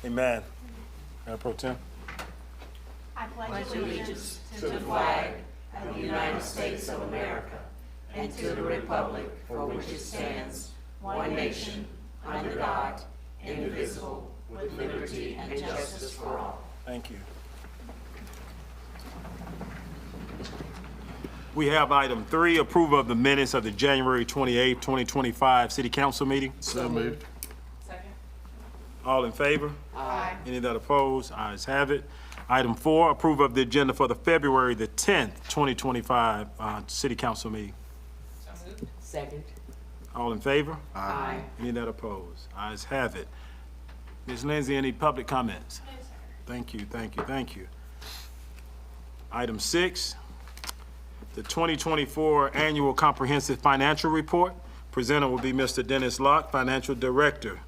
Amen. Mayor Pro Tem. I pledge allegiance to the flag of the United States of America and to the republic for which it stands, one nation, under God, indivisible, with liberty and justice for all. Thank you. We have item 3, approval of the minutes of the January 28th, 2025 City Council meeting. So moved. Second. All in favor? Aye. Any that oppose? Ayes have it. Item 4, approval of the agenda for the February the 10th, 2025 City Council meeting. So moved. Second. All in favor? Aye. Any that oppose? Ayes have it. Ms. Lindsay, any public comments? No, sir. Thank you, thank you, thank you. Item 6, the 2024 Annual Comprehensive Financial Report. Presenter will be Mr. Dennis Locke, Financial Director.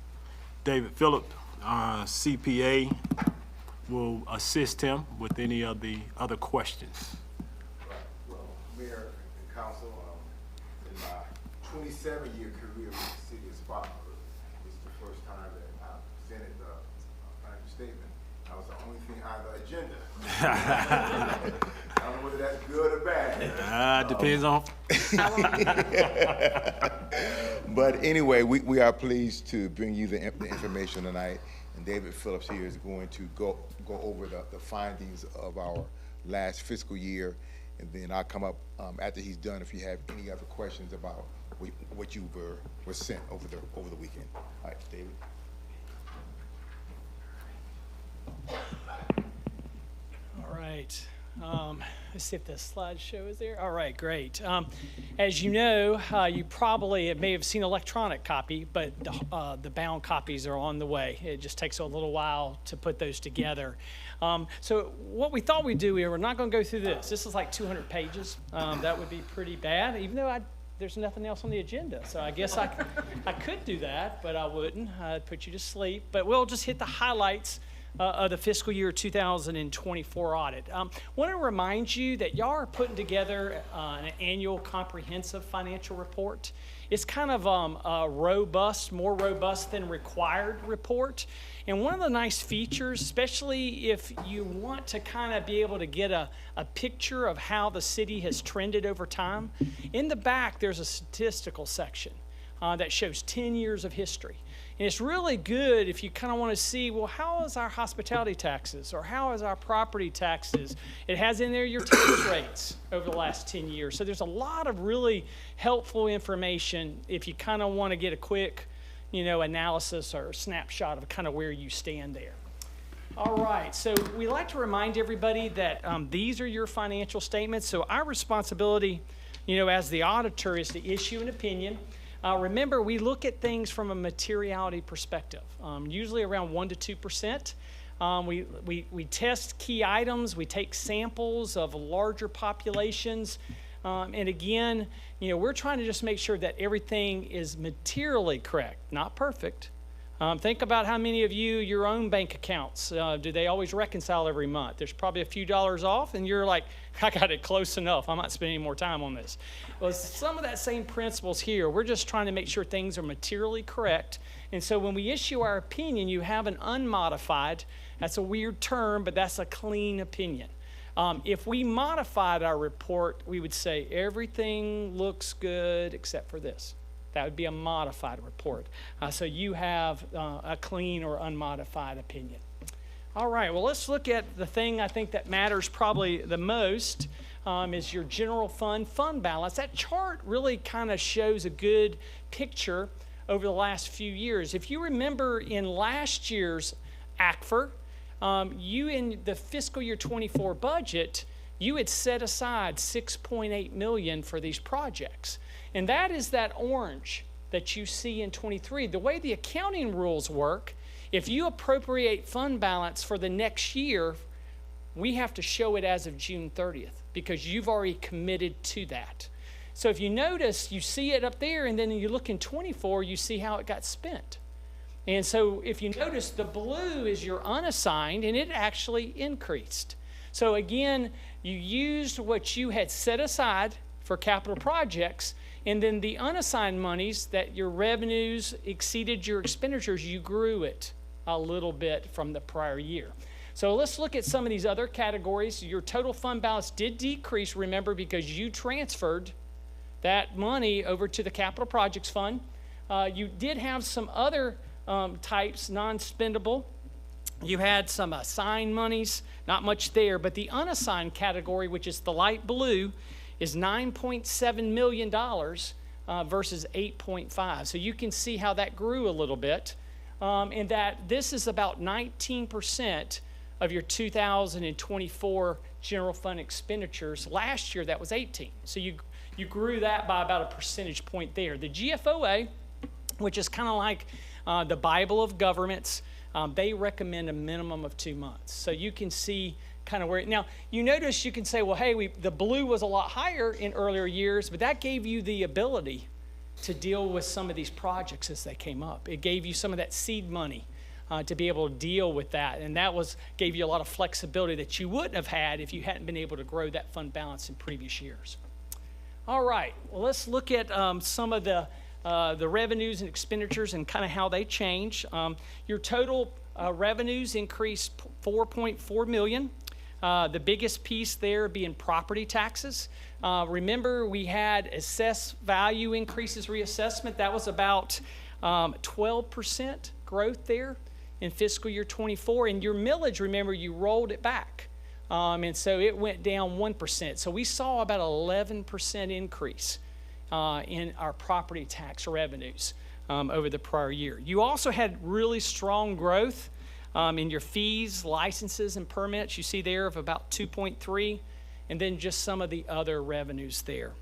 David Phillip, CPA, will assist him with any of the other questions. Well, Mayor and Council, in my 27-year career with the city of Spartanburg, this is the first time that I presented the financial statement. I was the only thing on the agenda. I don't know whether that's good or bad. Depends on. But anyway, we are pleased to bring you the information tonight. And David Phillips here is going to go over the findings of our last fiscal year. And then I'll come up after he's done if you have any other questions about what you were sent over the weekend. All right, David. All right. Let's see if the slideshow is there. All right, great. As you know, you probably may have seen electronic copy, but the bound copies are on the way. It just takes a little while to put those together. So what we thought we'd do here, we're not going to go through this. This is like 200 pages. That would be pretty bad, even though there's nothing else on the agenda. So I guess I could do that, but I wouldn't. I'd put you to sleep. But we'll just hit the highlights of the fiscal year 2024 audit. Want to remind you that y'all are putting together an annual comprehensive financial report. It's kind of a robust, more robust than required report. And one of the nice features, especially if you want to kind of be able to get a picture of how the city has trended over time, in the back there's a statistical section that shows 10 years of history. And it's really good if you kind of want to see, well, how is our hospitality taxes or how is our property taxes? It has in there your tax rates over the last 10 years. So there's a lot of really helpful information if you kind of want to get a quick, analysis or snapshot of kind of where you stand there. All right, so we like to remind everybody that these are your financial statements. So our responsibility, as the auditor is to issue an opinion. Remember, we look at things from a materiality perspective, usually around 1% to 2%. We test key items. We take samples of larger populations. And again, we're trying to just make sure that everything is materially correct, not perfect. Think about how many of you, your own bank accounts, do they always reconcile every month? There's probably a few dollars off, and you're like, I got it close enough. I'm not spending any more time on this. Well, some of that same principles here. We're just trying to make sure things are materially correct. And so when we issue our opinion, you have an unmodified, that's a weird term, but that's a clean opinion. If we modified our report, we would say everything looks good except for this. That would be a modified report. So you have a clean or unmodified opinion. All right, well, let's look at the thing I think that matters probably the most is your general fund balance. That chart really kind of shows a good picture over the last few years. If you remember in last year's ACFR, you in the fiscal year 24 budget, you had set aside $6.8 million for these projects. And that is that orange that you see in 23. The way the accounting rules work, if you appropriate fund balance for the next year, we have to show it as of June 30th because you've already committed to that. So if you notice, you see it up there, and then you look in 24, you see how it got spent. And so if you notice, the blue is your unassigned, and it actually increased. So again, you used what you had set aside for capital projects, and then the unassigned monies that your revenues exceeded your expenditures, you grew it a little bit from the prior year. So let's look at some of these other categories. Your total fund balance did decrease, remember, because you transferred that money over to the Capital Projects Fund. You did have some other types, non-spendable. You had some assigned monies, not much there, but the unassigned category, which is the light blue, is $9.7 million versus 8.5. So you can see how that grew a little bit, and that this is about 19% of your 2024 general fund expenditures. Last year, that was 18. So you grew that by about a percentage point there. The GFOA, which is kind of like the Bible of governments, they recommend a minimum of 2 months. So you can see kind of where, now you notice you can say, well, hey, the blue was a lot higher in earlier years, but that gave you the ability to deal with some of these projects as they came up. It gave you some of that seed money to be able to deal with that. And that gave you a lot of flexibility that you wouldn't have had if you hadn't been able to grow that fund balance in previous years. All right, well, let's look at some of the revenues and expenditures and kind of how they change. Your total revenues increased $4.4 million. The biggest piece there being property taxes. Remember, we had assessed value increases reassessment. That was about 12% growth there in fiscal year 24. And your millage, remember, you rolled it back. And so it went down 1%. So we saw about 11% increase in our property tax revenues over the prior year. You also had really strong growth in your fees, licenses, and permits. You see there of about 2.3, and then just some of the other revenues there.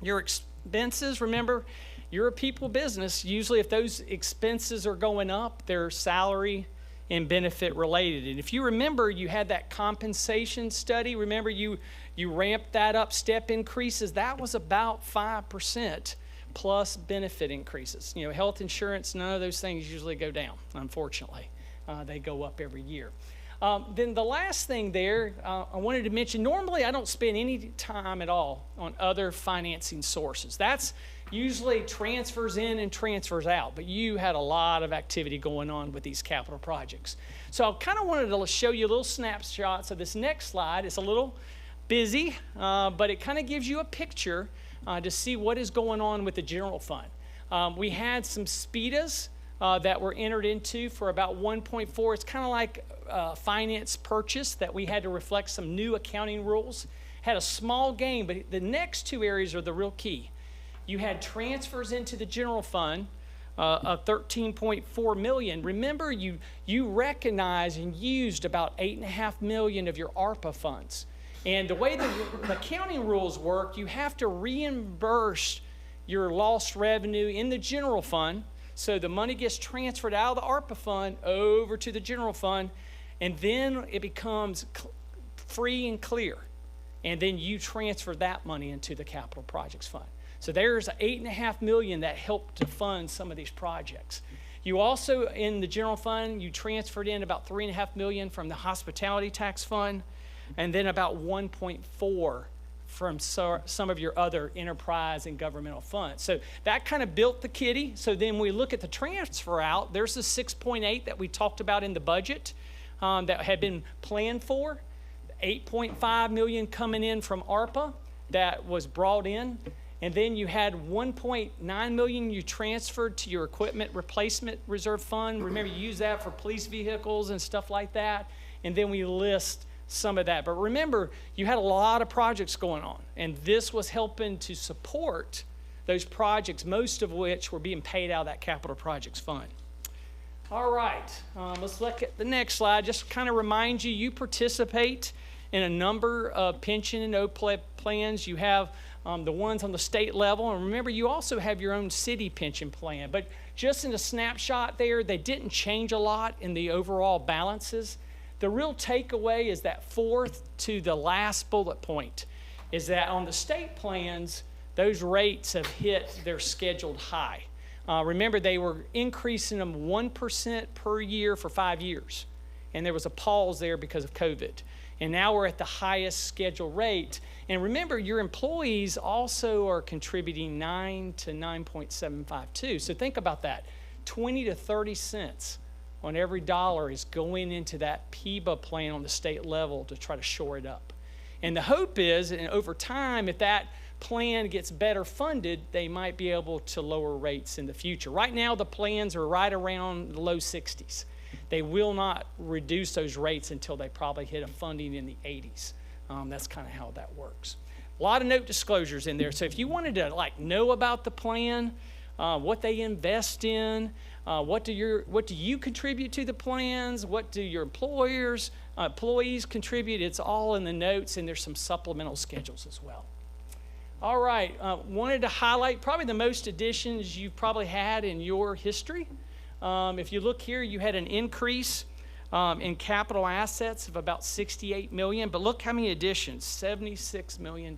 Your expenses, remember, you're a people business. Usually if those expenses are going up, they're salary and benefit related. And if you remember, you had that compensation study. Remember, you ramped that up, step increases. That was about 5% plus benefit increases. You know, health insurance, none of those things usually go down, unfortunately. They go up every year. Then the last thing there, I wanted to mention, normally I don't spend any time at all on other financing sources. That's usually transfers in and transfers out, but you had a lot of activity going on with these capital projects. So I kind of wanted to show you a little snapshot. So this next slide is a little busy, but it kind of gives you a picture to see what is going on with the general fund. We had some SPEDAs that were entered into for about 1.4. It's kind of like finance purchase that we had to reflect some new accounting rules. Had a small gain, but the next two areas are the real key. You had transfers into the general fund of $13.4 million. Remember, you recognized and used about $8.5 million of your ARPA funds. And the way the accounting rules work, you have to reimburse your lost revenue in the general fund. So the money gets transferred out of the ARPA fund over to the general fund, and then it becomes free and clear. And then you transfer that money into the capital projects fund. So there's $8.5 million that helped to fund some of these projects. You also, in the general fund, you transferred in about $3.5 million from the hospitality tax fund, and then about 1.4 from some of your other enterprise and governmental funds. So that kind of built the kitty. So then we look at the transfer out. There's the 6.8 that we talked about in the budget that had been planned for. 8.5 million coming in from ARPA that was brought in. And then you had 1.9 million you transferred to your equipment replacement reserve fund. Remember, you use that for police vehicles and stuff like that. And then we list some of that. But remember, you had a lot of projects going on, and this was helping to support those projects, most of which were being paid out of that capital projects fund. All right, let's look at the next slide. Just kind of remind you, you participate in a number of pension and OPLEB plans. You have the ones on the state level, and remember, you also have your own city pension plan. But just in a snapshot there, they didn't change a lot in the overall balances. The real takeaway is that fourth to the last bullet point is that on the state plans, those rates have hit their scheduled high. Remember, they were increasing them 1% per year for 5 years. And there was a pause there because of COVID. And now we're at the highest scheduled rate. And remember, your employees also are contributing 9 to 9.752. So think about that, 20 to 30 cents on every dollar is going into that PBA plan on the state level to try to shore it up. And the hope is, and over time, if that plan gets better funded, they might be able to lower rates in the future. Right now, the plans are right around the low 60s. They will not reduce those rates until they probably hit a funding in the 80s. That's kind of how that works. A lot of note disclosures in there. So if you wanted to know about the plan, what they invest in, what do you contribute to the plans, what do your employees contribute, it's all in the notes, and there's some supplemental schedules as well. All right, wanted to highlight probably the most additions you've probably had in your history. If you look here, you had an increase in capital assets of about $68 million, but look how many additions, $76 million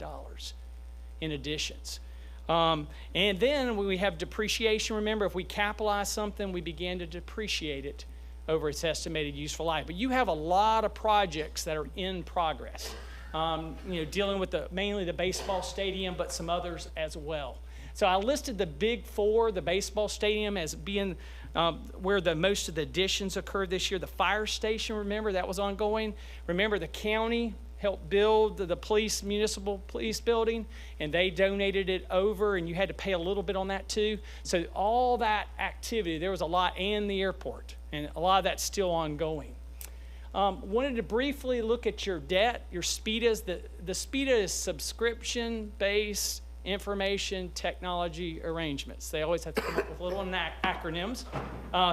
in additions. And then when we have depreciation, remember, if we capitalize something, we begin to depreciate it over its estimated useful life. But you have a lot of projects that are in progress, dealing with mainly the baseball stadium, but some others as well. So I listed the big four, the baseball stadium, as being where most of the additions occurred this year. The fire station, remember, that was ongoing. Remember, the county helped build the municipal police building, and they donated it over, and you had to pay a little bit on that too. So all that activity, there was a lot, and the airport, and a lot of that's still ongoing. Wanted to briefly look at your debt, your SPIDAs. The SPIDA is subscription-based information technology arrangements. They always have to come up with little acronyms.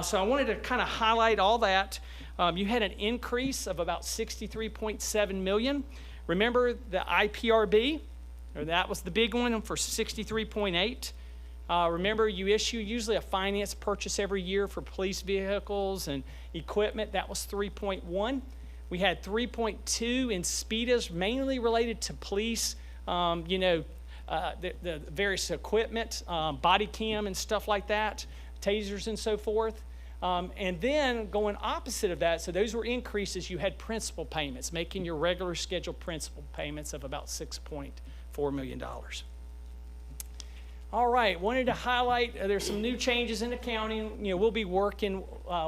So I wanted to kind of highlight all that. You had an increase of about $63.7 million. Remember the IPRB, or that was the big one for $63.8. Remember, you issue usually a finance purchase every year for police vehicles and equipment. That was 3.1. We had 3.2 in SPIDAs, mainly related to police, the various equipment, body cam and stuff like that, tasers and so forth. And then going opposite of that, so those were increases, you had principal payments, making your regular scheduled principal payments of about $6.4 million. All right, wanted to highlight, there's some new changes in accounting. We'll be working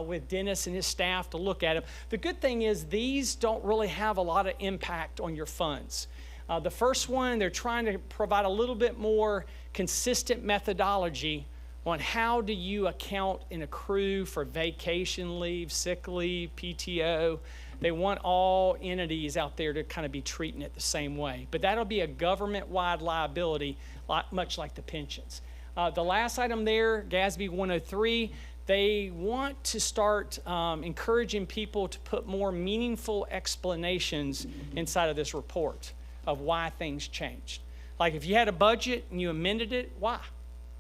with Dennis and his staff to look at them. The good thing is these don't really have a lot of impact on your funds. The first one, they're trying to provide a little bit more consistent methodology on how do you account and accrue for vacation leave, sick leave, PTO. They want all entities out there to kind of be treating it the same way. But that'll be a government-wide liability, much like the pensions. The last item there, GASB 103, they want to start encouraging people to put more meaningful explanations inside of this report of why things changed. Like if you had a budget and you amended it, why?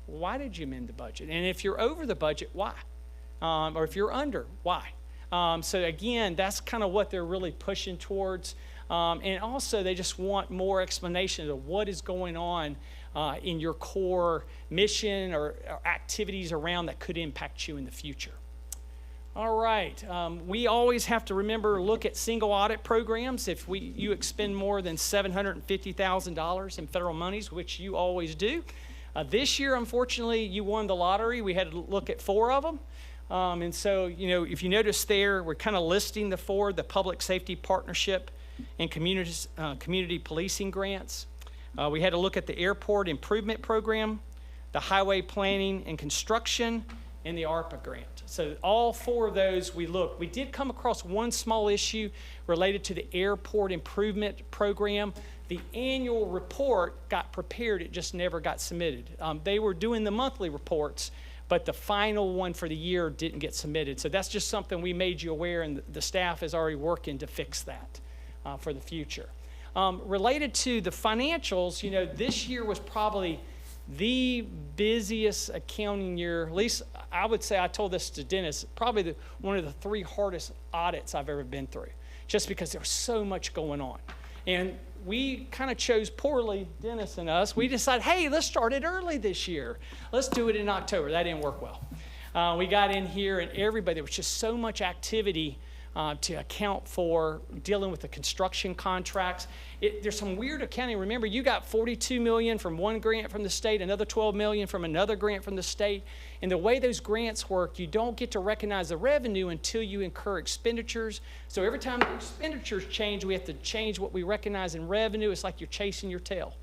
Why did you amend the budget? And if you're over the budget, why? Or if you're under, why? So again, that's kind of what they're really pushing towards. And also they just want more explanation of what is going on in your core mission or activities around that could impact you in the future. All right, we always have to remember, look at single audit programs. If you expend more than $750,000 in federal monies, which you always do. This year, unfortunately, you won the lottery. We had to look at 4 of them. And so, if you notice there, we're kind of listing the 4, the public safety partnership and community policing grants. We had to look at the airport improvement program, the highway planning and construction, and the ARPA grant. So all 4 of those we looked. We did come across one small issue related to the airport improvement program. The annual report got prepared, it just never got submitted. They were doing the monthly reports, but the final one for the year didn't get submitted. So that's just something we made you aware, and the staff is already working to fix that for the future. Related to the financials, this year was probably the busiest accounting year. At least I would say, I told this to Dennis, probably one of the 3 hardest audits I've ever been through, just because there was so much going on. And we kind of chose poorly, Dennis and us. We decided, hey, let's start it early this year. Let's do it in October. That didn't work well. We got in here and everybody, there was just so much activity to account for dealing with the construction contracts. There's some weird accounting. Remember, you got $42 million from one grant from the state, another $12 million from another grant from the state. And the way those grants work, you don't get to recognize the revenue until you incur expenditures. So every time the expenditures change, we have to change what we recognize in revenue. It's like you're chasing your tail.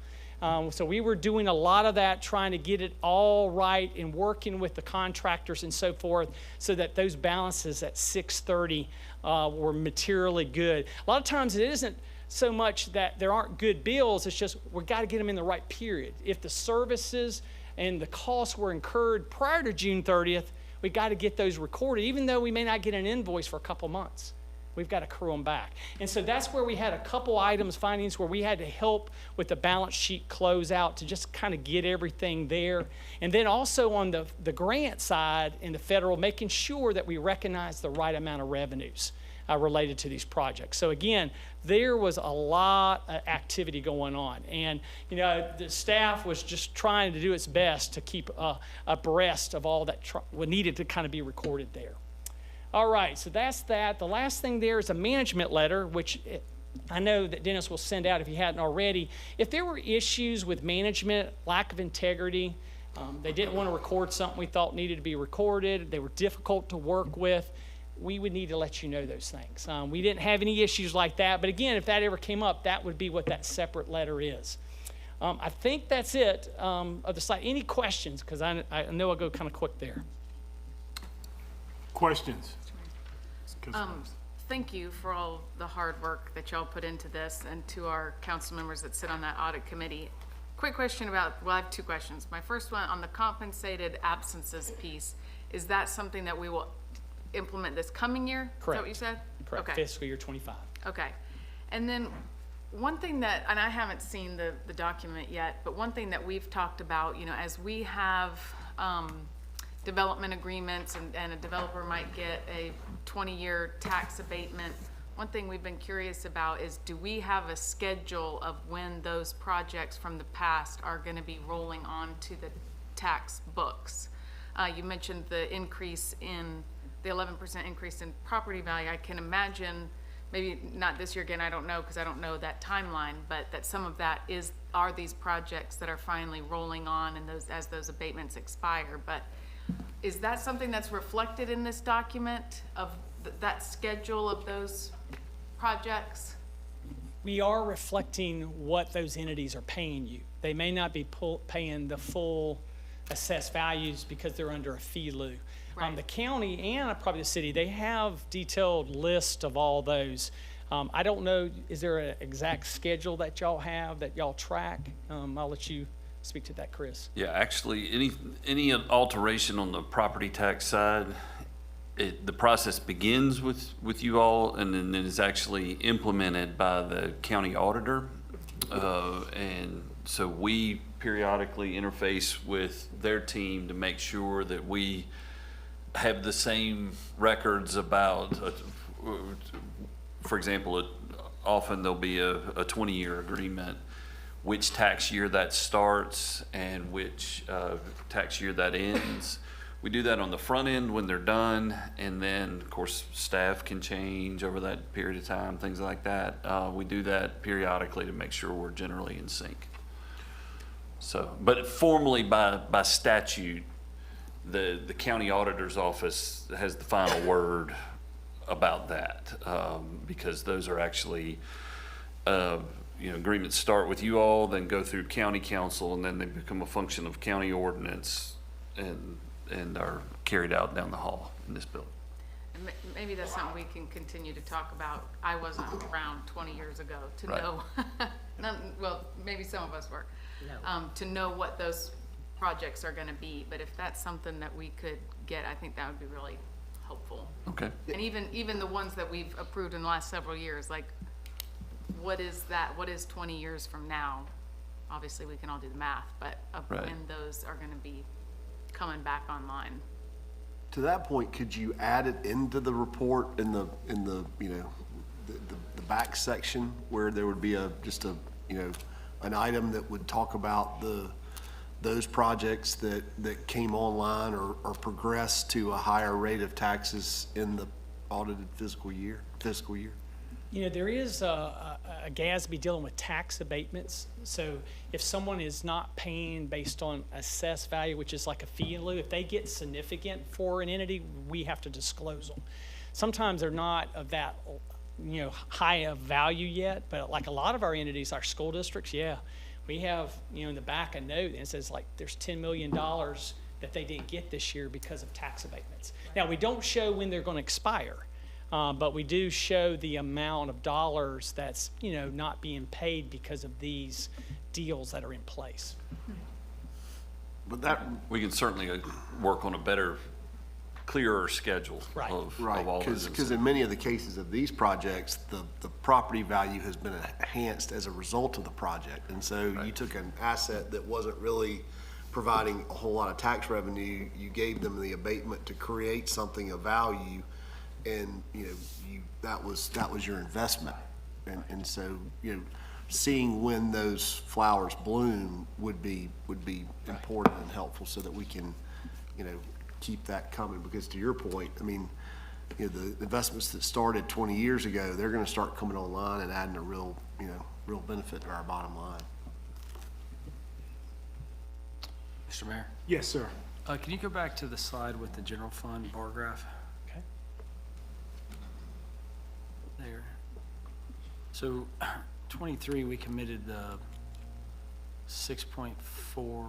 So we were doing a lot of that, trying to get it all right and working with the contractors and so forth so that those balances at 6/30 were materially good. A lot of times it isn't so much that there aren't good bills, it's just we've got to get them in the right period. If the services and the costs were incurred prior to June 30th, we got to get those recorded, even though we may not get an invoice for a couple months. We've got to accrue them back. And so that's where we had a couple findings where we had to help with the balance sheet closeout to just kind of get everything there. And then also on the grant side in the federal, making sure that we recognize the right amount of revenues related to these projects. So again, there was a lot of activity going on. And, you know, the staff was just trying to do its best to keep abreast of all that needed to kind of be recorded there. All right, so that's that. The last thing there is a management letter, which I know that Dennis will send out if he hadn't already. If there were issues with management, lack of integrity, they didn't want to record something we thought needed to be recorded, they were difficult to work with, we would need to let you know those things. We didn't have any issues like that, but again, if that ever came up, that would be what that separate letter is. I think that's it of the slide. Any questions? Because I know I'll go kind of quick there. Questions? Thank you for all the hard work that y'all put into this, and to our council members that sit on that audit committee. Quick question about, well, I have two questions. My first one on the compensated absences piece, is that something that we will implement this coming year? Correct. Is that what you said? Correct, Okay. fiscal year 25. Okay. And then one thing that, and I haven't seen the document yet, but one thing that we've talked about, you know, as we have development agreements and a developer might get a 20-year tax abatement, one thing we've been curious about is, do we have a schedule of when those projects from the past are going to be rolling on to the tax books? You mentioned the increase in, the 11% increase in property value. I can imagine, maybe not this year again, I don't know because I don't know that timeline, but that some of that are these projects that are finally rolling on and those as those abatements expire. But is that something that's reflected in this document of that schedule of those projects? We are reflecting what those entities are paying you. They may not be paying the full assessed values because they're under a fee lieu. Right. The county and probably the city, they have detailed list of all those. I don't know, is there an exact schedule that y'all have that y'all track? I'll let you speak to that, Chris. Yeah, actually, any alteration on the property tax side, the process begins with you all, and then is actually implemented by the county auditor. And so we periodically interface with their team to make sure that we have the same records about, for example, often there'll be a 20-year agreement, which tax year that starts and which tax year that ends. We do that on the front end when they're done, and then, of course, staff can change over that period of time, things like that. We do that periodically to make sure we're generally in sync. So, but formally by statute, the county auditor's office has the final word about that, because those are actually, agreements start with you all, then go through county council, and then they become a function of county ordinance and are carried out down the hall in this building. And maybe that's something we can continue to talk about. I wasn't around 20 years ago to Right. know, well, maybe some of us were, to know what those projects are gonna be. But if that's something that we could get, I think that would be really helpful. Okay. And even the ones that we've approved in the last several years, like, what is that? What is 20 years from now? Obviously, we can all do the math, but of Right. when those are gonna be coming back online. To that point, could you add it into the report in the back section where there would be an item that would talk about those projects that came online or progressed to a higher rate of taxes in the audited fiscal year? You know, there is a GASB dealing with tax abatements. So if someone is not paying based on assessed value, which is like a fee in lieu, if they get significant for an entity, we have to disclose them. Sometimes they're not of that, you know, high of value yet, but like a lot of our entities, our school districts, yeah, we have, you know, in the back a note and it says like there's $10 million that they didn't get this year because of tax abatements. Now, we don't show when they're going to expire. But we do show the amount of dollars that's, you know, not being paid because of these deals that are in place. But that, We can certainly work on a better, clearer schedule Right. of right, all those. because in many of the cases of these projects, the property value has been enhanced as a result of the project. And so you took an asset that wasn't really providing a whole lot of tax revenue, you gave them the abatement to create something of value, and, you know, that was your investment. And so, you know, seeing when those flowers bloom would be important and helpful so that we can, you know, keep that coming. Because to your point, I mean, you know, the investments that started 20 years ago, they're gonna start coming online and adding a real, you know, real benefit to our bottom line. Mr. Mayor, Yes, sir. can you go back to the slide with the general fund bar graph? Okay. There. So 23, we committed the 6.4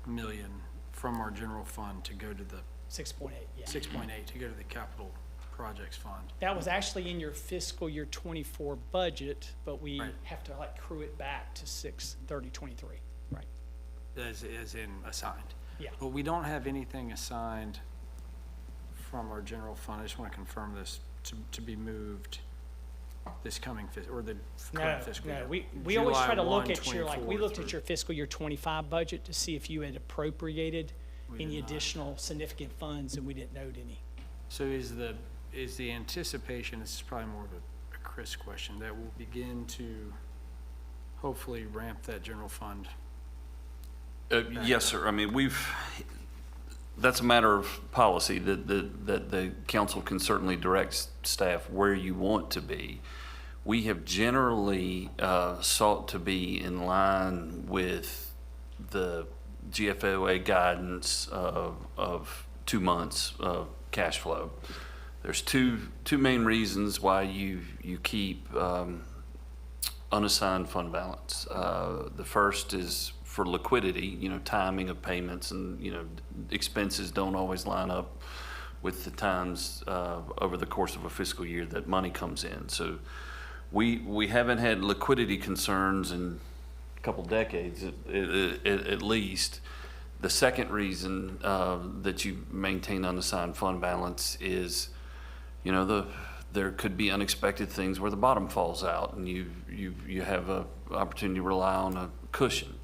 million from our general fund to go to the 6.8, yeah. 6.8 to go to the capital projects fund. That was actually in your fiscal year 24 budget, but we Right. have to like accrue it back to 6/30/23, right? As in assigned. Yeah. But we don't have anything assigned from our general fund. I just want to confirm this to be moved this coming or the current fiscal year. No, we always try to July look 1, at your, like, we 24 looked at through- your fiscal year 25 budget to see if you had appropriated We any did not. additional significant funds, and we didn't note any. So is the anticipation, this is probably more of a Chris question, that we'll begin to hopefully ramp that general fund? Yes, sir. I mean, that's a matter of policy that the council can certainly direct staff where you want to be. We have generally sought to be in line with the GFOA guidance of 2 months of cash flow. There's two main reasons why you keep unassigned fund balance. The first is for liquidity, you know, timing of payments, and, you know, expenses don't always line up with the times over the course of a fiscal year that money comes in. So we haven't had liquidity concerns in a couple decades at least. The second reason that you maintain unassigned fund balance is, you know, there could be unexpected things where the bottom falls out, and you have an opportunity to rely on a cushion.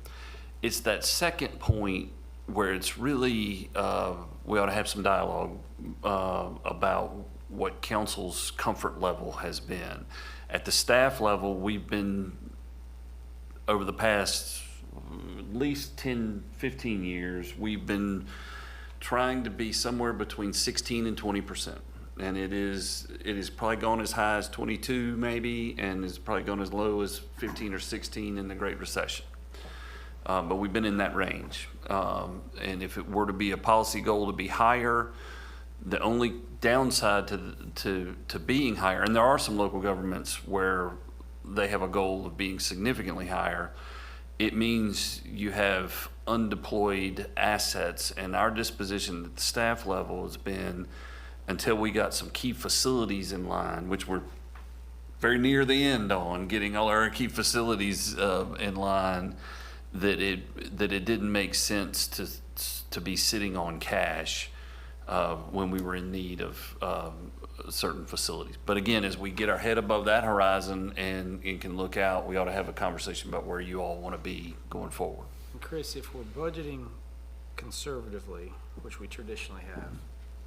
It's that second point where it's really, we ought to have some dialogue about what council's comfort level has been. At the staff level, we've been, over the past at least 10, 15 years, we've been trying to be somewhere between 16 and 20%. And it is probably gone as high as 22 maybe, and it's probably gone as low as 15 or 16 in the Great Recession. But we've been in that range. And if it were to be a policy goal to be higher, the only downside to being higher, and there are some local governments where they have a goal of being significantly higher, it means you have undeployed assets. And our disposition at the staff level has been, until we got some key facilities in line, which we're very near the end on, getting all our key facilities in line, that it didn't make sense to be sitting on cash when we were in need of certain facilities. But again, as we get our head above that horizon and can look out, we ought to have a conversation about where you all want to be going forward. And Chris, if we're budgeting conservatively, which we traditionally have,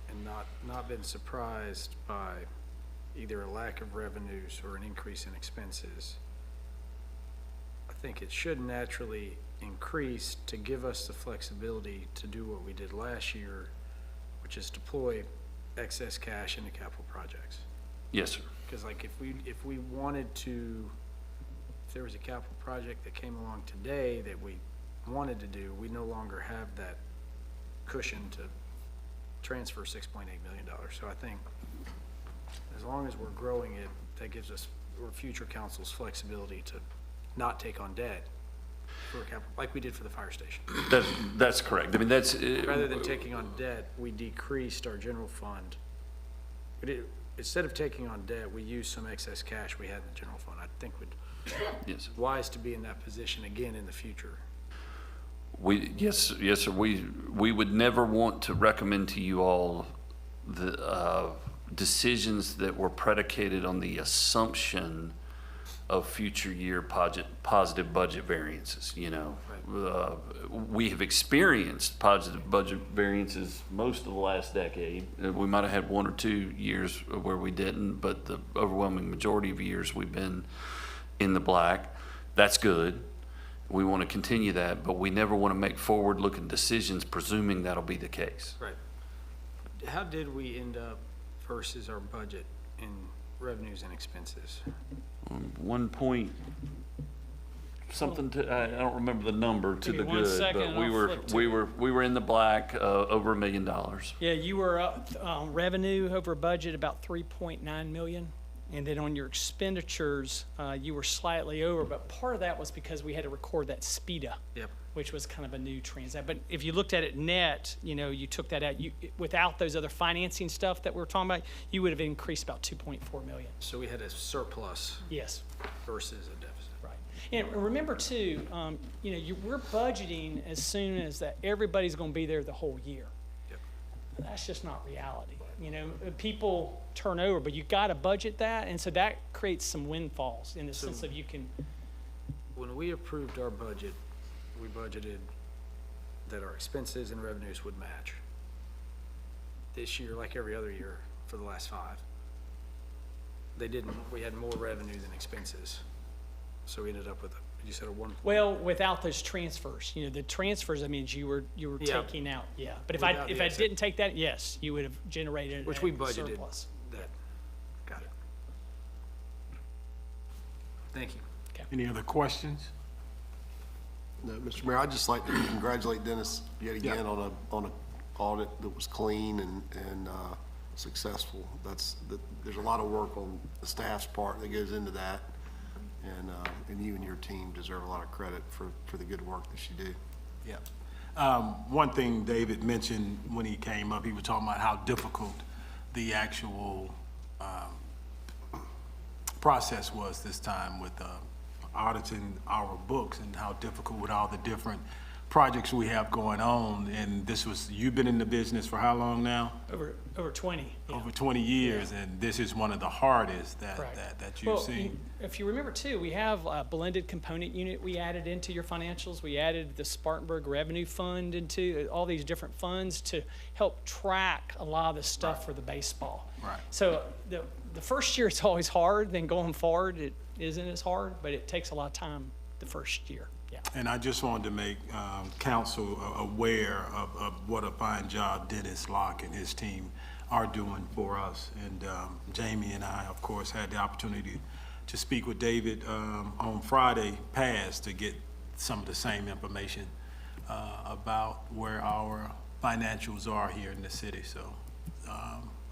and not been surprised by either a lack of revenues or an increase in expenses, I think it should naturally increase to give us the flexibility to do what we did last year, which is deploy excess cash into capital projects? Yes, sir. Because like if we wanted to, if there was a capital project that came along today that we wanted to do, we no longer have that cushion to transfer $6.8 million. So I think as long as we're growing it, that gives us, or future councils, flexibility to not take on debt for a capital, like we did for the fire station. That's correct. I mean, that's. Rather than taking on debt, we decreased our general fund. Instead of taking on debt, we used some excess cash we had in the general fund. I think Yes. wise to be in that position again in the future. Yes, sir. We would never want to recommend to you all the decisions that were predicated on the assumption of future year positive budget variances, you know. We have experienced positive budget variances most of the last decade. We might have had 1 or 2 years where we didn't, but the overwhelming majority of years we've been in the black. That's good. We want to continue that, but we never want to make forward-looking decisions presuming that'll be the case. Right. How did we end up versus our budget in revenues and expenses? 1 point something to, I don't remember the number to Give the me 1 good, second but and we I'll were, flip to we it. were in the black, over $1 million. Yeah, you were up, revenue over budget about 3.9 million. And then on your expenditures, you were slightly over, but part of that was because we had to record that SPIDA. Yep. Which was kind of a new transaction. But if you looked at it net, you know, you took that out, without those other financing stuff that we're talking about, you would have increased about 2.4 million. So we had a surplus Yes. versus a deficit. Right. And remember too, you know, we're budgeting as soon as that everybody's gonna be there the whole year. Yep. That's just not reality. You know, people turn over, but you gotta budget that, and so that creates some windfalls in the sense of you can, When we approved our budget, we budgeted that our expenses and revenues would match. This year, like every other year for the last 5, they didn't. We had more revenue than expenses. So we ended up with, you said a 1. well, without those transfers, you know, the transfers, that means you were Yeah. taking out, yeah. But if Without I the asset. didn't take that, yes, you would have generated Which a we budgeted surplus. that. Got it. Thank you. Any other questions? No, Mr. Mayor, I'd just like to congratulate Dennis yet again Yeah. on a audit that was clean and successful. There's a lot of work on the staff's part that goes into that. And you and your team deserve a lot of credit for the good work that you do. Yeah. One thing David mentioned when he came up, he was talking about how difficult the actual process was this time with auditing our books and how difficult with all the different projects we have going on. And this was, you've been in the business for how long now? Over 20. Yeah. Over 20 years, and this is one of the hardest that Correct. you've Well, seen. if you remember too, we have a blended component unit we added into your financials. We added the Spartanburg Revenue Fund into all these different funds to help track a lot of the stuff for the baseball. Right. So the first year it's always hard, then going forward it isn't as hard, but it takes a lot of time the first year. Yeah. And I just wanted to make council aware of what a fine job Dennis Locke and his team are doing for us. And Jamie and I, of course, had the opportunity to speak with David on Friday past to get some of the same information about where our financials are here in the city. So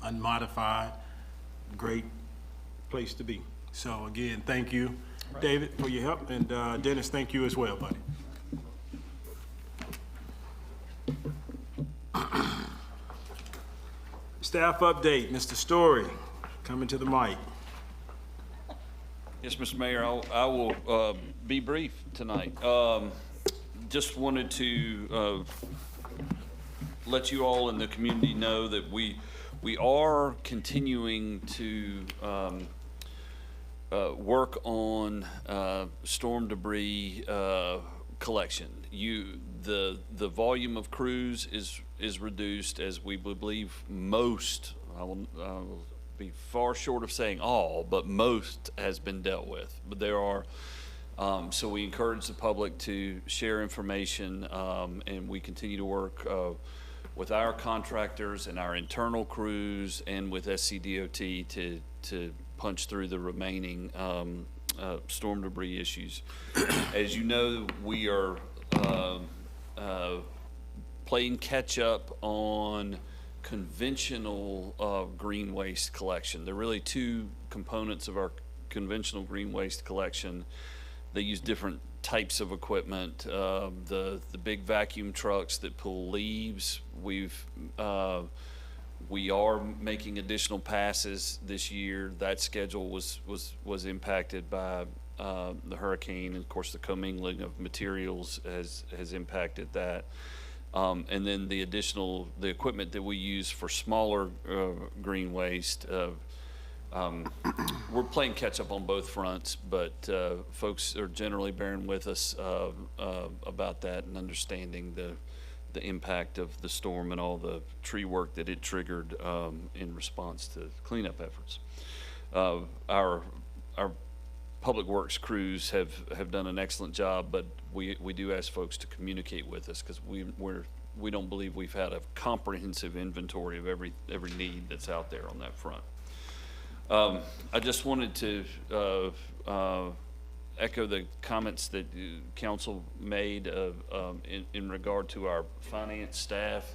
unmodified, great place to be. So again, thank you, David, for your help, and Dennis, thank you as well, buddy. Staff update, Mr. Story, coming to the mic. Yes, Mr. Mayor, I will be brief tonight. Just wanted to let you all in the community know that we are continuing to work on storm debris collection. The volume of crews is reduced, as we believe most, I will be far short of saying all, but most has been dealt with. But there are, so we encourage the public to share information, and we continue to work with our contractors and our internal crews and with SCDOT to punch through the remaining storm debris issues. As you know, we are playing catch up on conventional green waste collection. There are really two components of our conventional green waste collection. They use different types of equipment. The big vacuum trucks that pull leaves, we are making additional passes this year. That schedule was impacted by the hurricane, and of course the commingling of materials has impacted that. And then the equipment that we use for smaller green waste, we're playing catch up on both fronts, but folks are generally bearing with us about that and understanding the impact of the storm and all the tree work that it triggered in response to cleanup efforts. Our public works crews have done an excellent job, but we do ask folks to communicate with us because we don't believe we've had a comprehensive inventory of every need that's out there on that front. I just wanted to echo the comments that council made in regard to our finance staff.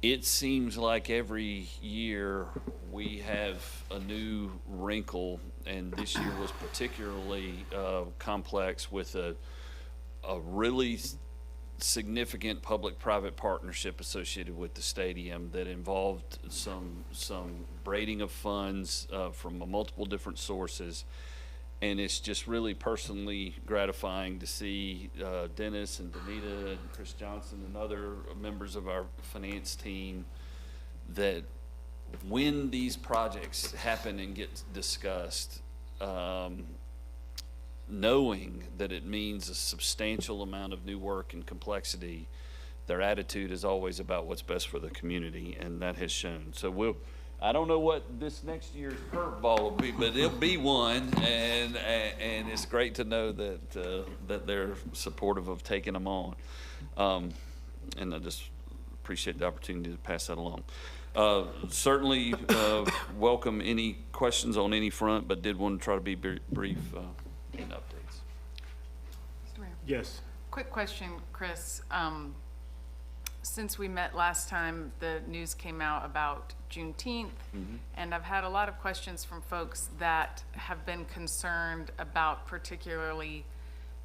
It seems like every year we have a new wrinkle, and this year was particularly complex with a really significant public-private partnership associated with the stadium that involved some braiding of funds from multiple different sources. And it's just really personally gratifying to see Dennis and Danita and Chris Johnson and other members of our finance team that when these projects happen and get discussed, knowing that it means a substantial amount of new work and complexity, their attitude is always about what's best for the community, and that has shown. So I don't know what this next year's curveball will be, but it'll be one, and it's great to know that they're supportive of taking them on. And I just appreciate the opportunity to pass that along. Certainly welcome any questions on any front, but did want to try to be brief in updates. Mr. Mayor. Yes. Quick question, Chris. Since we met last time, the news came out about Juneteenth, and I've had a lot of questions from folks that have been concerned about particularly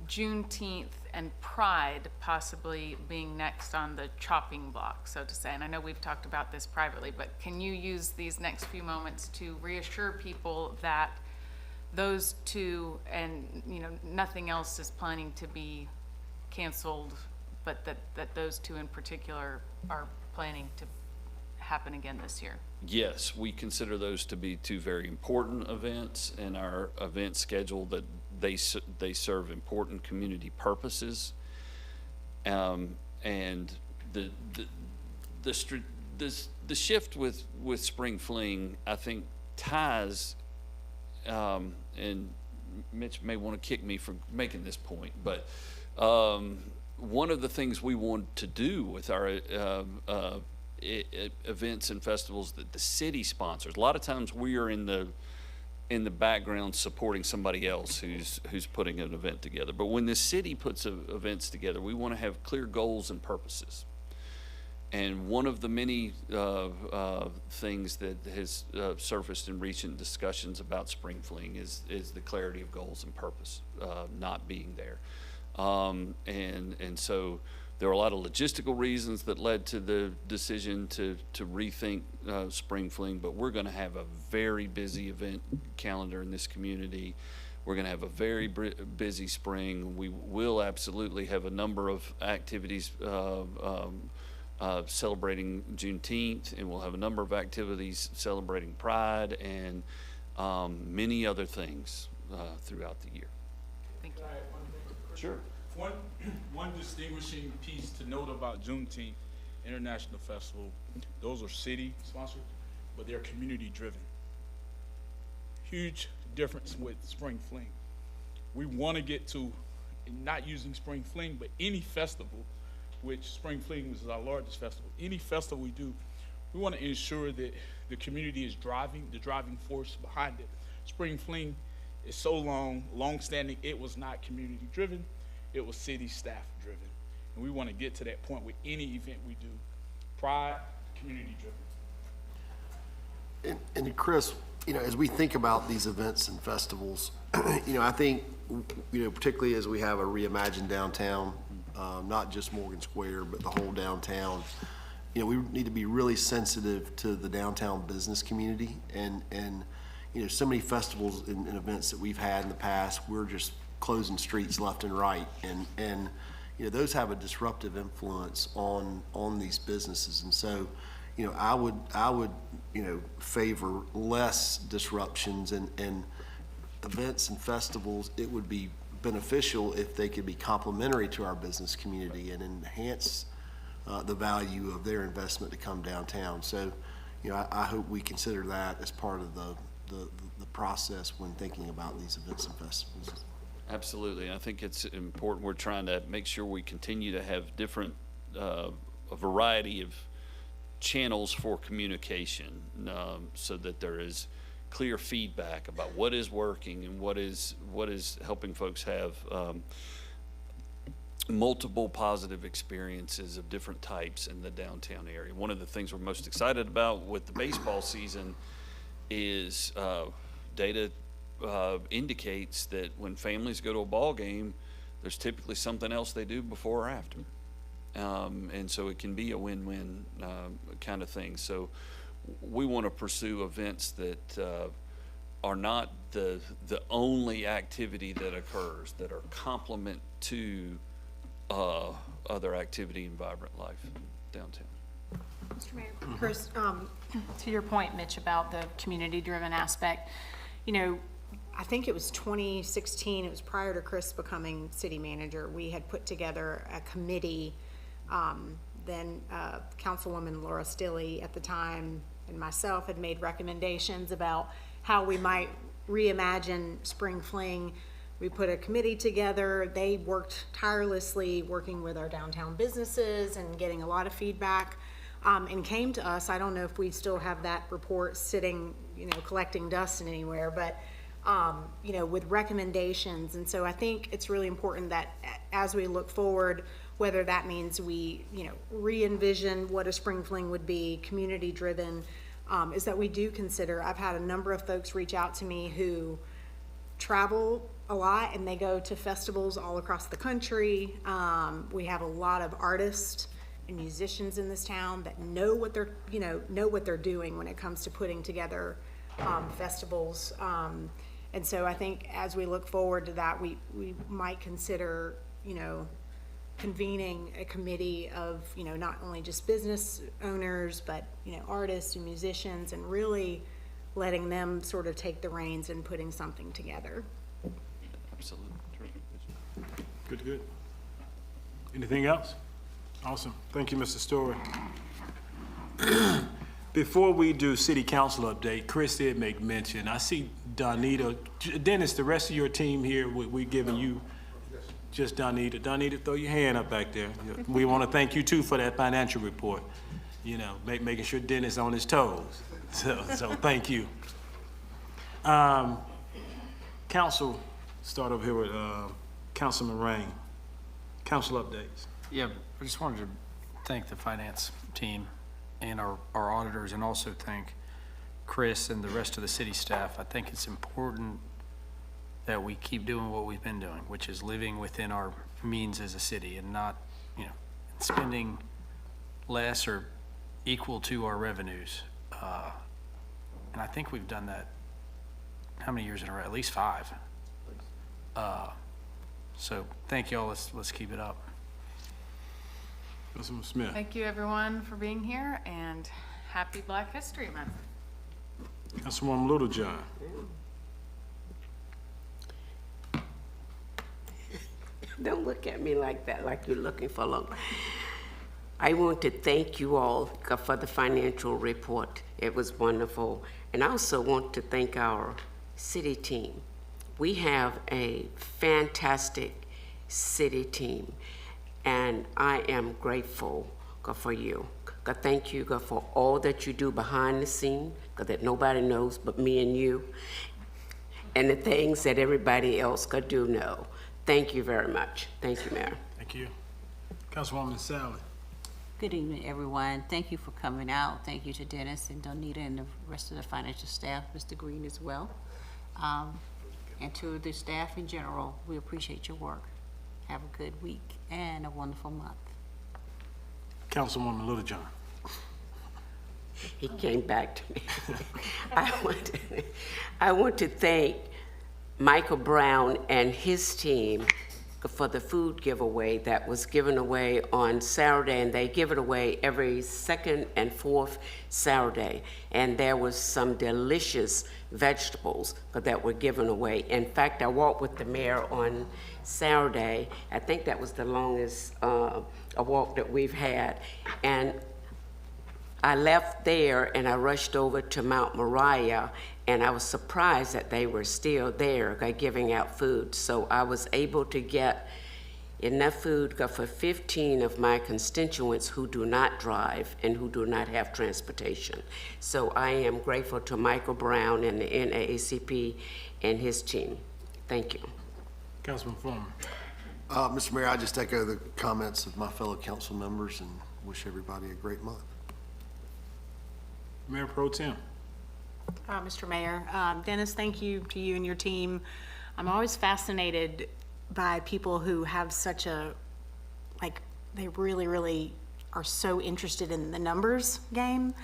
Juneteenth and Pride possibly being next on the chopping block, so to say. And I know we've talked about this privately, but can you use these next few moments to reassure people that those two, and nothing else is planning to be canceled, but that those two in particular are planning to happen again this year? Yes, we consider those to be two very important events in our event schedule, that they serve important community purposes. And the shift with Spring Fling, I think, ties, and Mitch may want to kick me for making this point, but one of the things we want to do with our events and festivals that the city sponsors, a lot of times we are in the background supporting somebody else who's putting an event together. But when the city puts events together, we want to have clear goals and purposes. And one of the many things that has surfaced in recent discussions about Spring Fling is the clarity of goals and purpose not being there. And so there are a lot of logistical reasons that led to the decision to rethink Spring Fling, but we're going to have a very busy event calendar in this community. We're going to have a very busy spring. We will absolutely have a number of activities celebrating Juneteenth, and we'll have a number of activities celebrating Pride and many other things throughout the year. Thank you. Sure. One distinguishing piece to note about Juneteenth International Festival, those are city sponsored, but they're community driven. Huge difference with Spring Fling. We want to get to not using Spring Fling, but any festival which Spring Fling is our largest festival. Any festival we do, we want to ensure that the community is the driving force behind it. Spring Fling is so long-standing, it was not community-driven, it was city staff-driven. And we want to get to that point with any event we do. Pride, community-driven. And Chris, as we think about these events and festivals, I think, particularly as we have a reimagined downtown, not just Morgan Square, but the whole downtown, we need to be really sensitive to the downtown business community. And so many festivals and events that we've had in the past, we're just closing streets left and right. And those have a disruptive influence on these businesses. And so, I would favor less disruptions and events and festivals. It would be beneficial if they could be complementary to our business community and enhance the value of their investment to come downtown. So, I hope we consider that as part of the process when thinking about these events and festivals. Absolutely. I think it's important. We're trying to make sure we continue to have different, a variety of channels for communication, so that there is clear feedback about what is working and what is helping folks have multiple positive experiences of different types in the downtown area. One of the things we're most excited about with the baseball season is data indicates that when families go to a ball game, there's typically something else they do before or after. And so it can be a win-win kind of thing. So we want to pursue events that are not the only activity that occurs, that are complement to other activity and vibrant life downtown. Mr. Mayor, Chris, to your point, Mitch, about the community-driven aspect, I think it was 2016, it was prior to Chris becoming city manager, we had put together a committee. Then Councilwoman Laura Stilley at the time and myself had made recommendations about how we might reimagine Spring Fling. We put a committee together. They worked tirelessly working with our downtown businesses and getting a lot of feedback, and came to us. I don't know if we still have that report sitting, collecting dust in anywhere, but with recommendations. And so I think it's really important that as we look forward, whether that means we, re-envision what a Spring Fling would be, community-driven, is that we do consider. I've had a number of folks reach out to me who travel a lot and they go to festivals all across the country. We have a lot of artists and musicians in this town that know what they're doing when it comes to putting together festivals. And so I think as we look forward to that, we might consider, convening a committee of, not only just business owners, but, artists and musicians, and really letting them sort of take the reins and putting something together. Absolutely. Terrific. Good. Anything else? Awesome. Thank you, Mr. Story. Before we do city council update, Chris did make mention. I see Donita. Dennis, the rest of your team here, we're giving you just Donita. Donita, throw your hand up back there. We want to thank you too for that financial report. Making sure Dennis on his toes. So thank you. Council, start over here with Councilman Rain. Council updates. Yeah, I just wanted to thank the finance team and our auditors, and also thank Chris and the rest of the city staff. I think it's important that we keep doing what we've been doing, which is living within our means as a city and not, spending less or equal to our revenues. And I think we've done that, how many years in a row? At least 5. So thank you all. Let's keep it up. Councilman Smith. Thank you, everyone, for being here, and happy Black History Month. Councilwoman Littlejohn. Don't look at me like that, like you're looking for long. I want to thank you all for the financial report. It was wonderful. And I also want to thank our city team. We have a fantastic city team. and I am grateful, God, for you. God, thank you, God, for all that you do behind the scene, God, that nobody knows but me and you, and the things that everybody else could do know. Thank you very much. Thank you, Mayor. Thank you. Councilwoman Sally. Good evening, everyone. Thank you for coming out. Thank you to Dennis and Donita and the rest of the financial staff, Mr. Green as well. And to the staff in general, we appreciate your work. Have a good week and a wonderful month. Councilwoman Littlejohn. He came back to me. I want to thank Michael Brown and his team for the food giveaway that was given away on Saturday, and they give it away every second and fourth Saturday. And there was some delicious vegetables that were given away. In fact, I walked with the mayor on Saturday. I think that was the longest a walk that we've had. And I left there and I rushed over to Mount Moriah, and I was surprised that they were still there giving out food. So I was able to get enough food for 15 of my constituents who do not drive and who do not have transportation. So I am grateful to Michael Brown and the NAACP and his team. Thank you. Councilman Foreman. Mr. Mayor, I just echo the comments of my fellow council members and wish everybody a great month. Mayor Pro Tem. Mr. Mayor, Dennis, thank you to you and your team. I'm always fascinated by people who have such a, like, they really, really are so interested in the numbers game.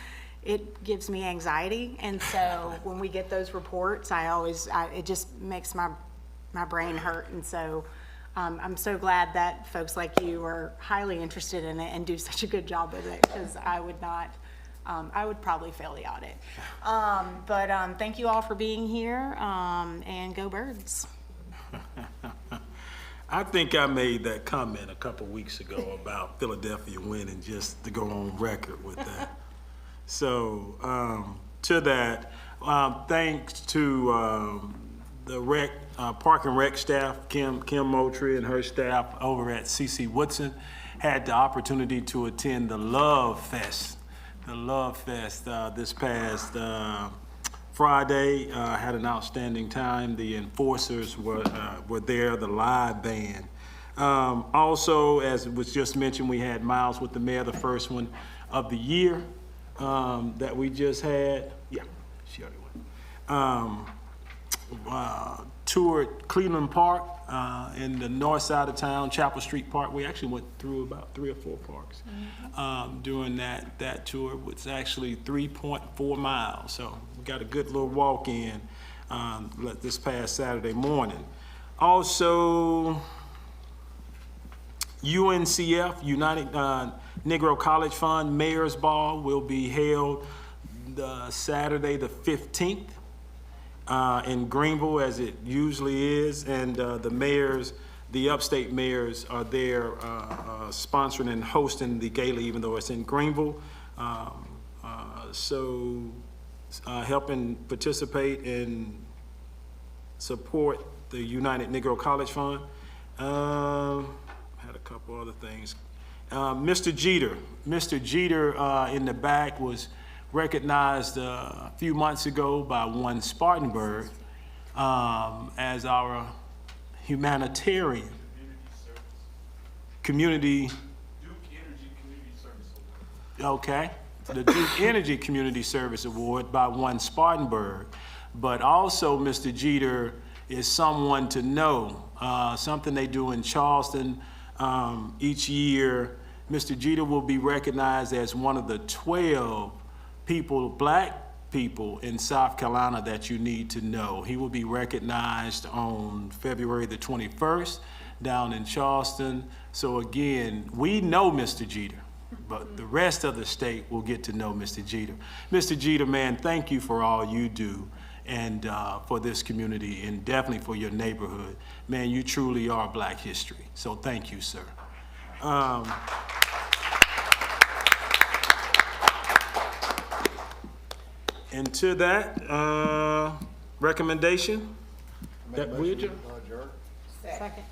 It gives me anxiety, and so when we get those reports, it just makes my brain hurt, and so I'm so glad that folks like you are highly interested in it and do such a good job with it, because I would not. I would probably fail the audit. But thank you all for being here, and go Birds. I think I made that comment a couple weeks ago about Philadelphia winning, just to go on record with that. So to that, thanks to the Park and Rec staff, Kim Moultrie and her staff over at C.C. Woodson, had the opportunity to attend the Love Fest. This past Friday. Had an outstanding time. The enforcers were there, the live band. Also, as was just mentioned, we had Miles with the Mayor, the first one of the year that we just had. Yeah, she already went. Toured Cleveland Park in the north side of town, Chapel Street Park. We actually went through about 3 or 4 parks during that tour, which is actually 3.4 miles. So we got a good little walk in this past Saturday morning. Also, UNCF, United Negro College Fund Mayor's Ball will be held Saturday the 15th. In Greenville, as it usually is, and the upstate mayors are there sponsoring and hosting the gala, even though it's in Greenville. So helping participate and support the United Negro College Fund. Had a couple other things. Mr. Jeter in the back was recognized a few months ago by one Spartanburg as our humanitarian community. Duke Energy Community Service Award. Okay, the Duke Energy Community Service Award by one Spartanburg. But also Mr. Jeter is someone to know, something they do in Charleston each year. Mr. Jeter will be recognized as one of the 12 black people in South Carolina that you need to know. He will be recognized on February the 21st down in Charleston. So again, we know Mr. Jeter, but the rest of the state will get to know Mr. Jeter. Mr. Jeter, man, thank you for all you do and for this community and definitely for your neighborhood. Man, you truly are Black history. So thank you, sir. And to that recommendation, that we adjourn. Second.